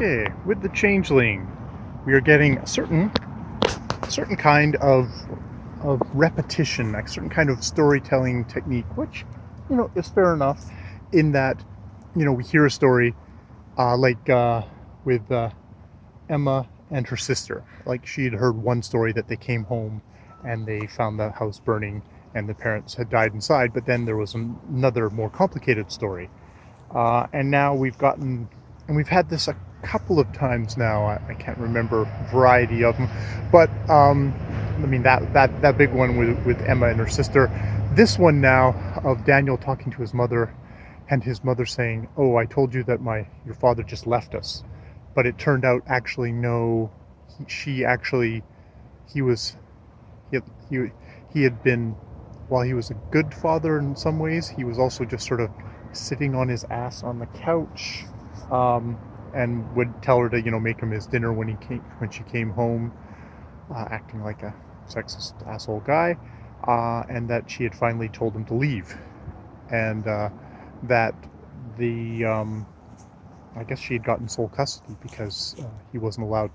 Okay, with the changeling, we are getting a certain kind of repetition, a certain kind of storytelling technique, which is fair enough. In that, we hear a story with Emma and her sister. Like she had heard one story that they came home and they found the house burning and the parents had died inside. But then there was another more complicated story. And now we've had this a couple of times now. I can't remember a variety of them, but I mean that big one with Emma and her sister. This one now of Daniel talking to his mother, and his mother saying, "Oh, I told you that your father just left us," but it turned out actually no, she actually he was he had, he, he had been, while he was a good father in some ways, he was also just sort of sitting on his ass on the couch, and would tell her to make him his dinner when she came home, acting like a sexist asshole guy, and that she had finally told him to leave, and that the I guess she had gotten sole custody because he wasn't allowed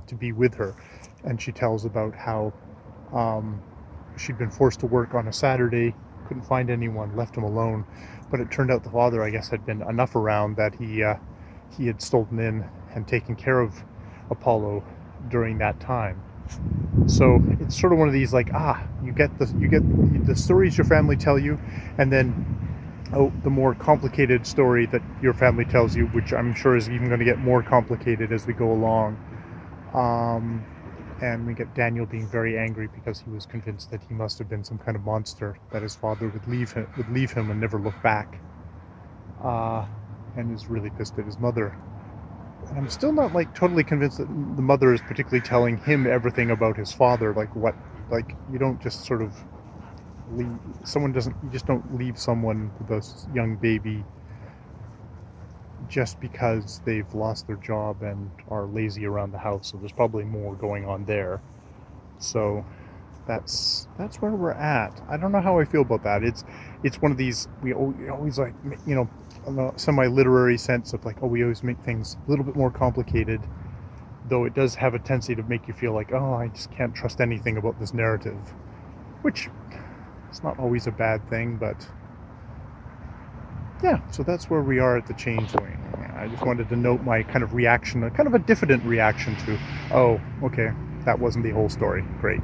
to be with her, and she tells about how she'd been forced to work on a Saturday, couldn't find anyone, left him alone. But it turned out the father, I guess, had been enough around that he had stolen in and taken care of Apollo during that time. So it's sort of one of these like, you get the stories your family tell you, and then the more complicated story that your family tells you, which I'm sure is even going to get more complicated as we go along. And we get Daniel being very angry because he was convinced that he must have been some kind of monster, that his father would leave him and never look back, and is really pissed at his mother. And I'm still not totally convinced that the mother is particularly telling him everything about his father. You don't just sort of you just don't leave someone with a young baby just because they've lost their job and are lazy around the house. So there's probably more going on there. So that's where we're at. I don't know how I feel about that. It's one of these, we always in a semi-literary sense of we always make things a little bit more complicated, though it does have a tendency to make you feel like, oh, I just can't trust anything about this narrative, which it's not always a bad thing. But yeah, so that's where we are at the changeling. I just wanted to note my kind of reaction, a kind of a diffident reaction to, oh, okay, that wasn't the whole story. Great.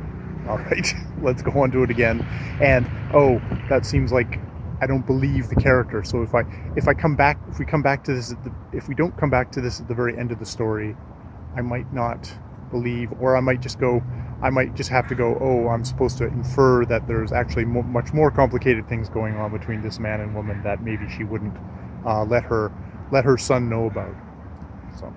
All right, let's go on to it again. And oh, that seems like I don't believe the character. So if we come back to this if we don't come back to this at the very end of the story, I might not believe, or I might just have to go, oh, I'm supposed to infer that there's actually much more complicated things going on between this man and woman that maybe she wouldn't let her son know about. So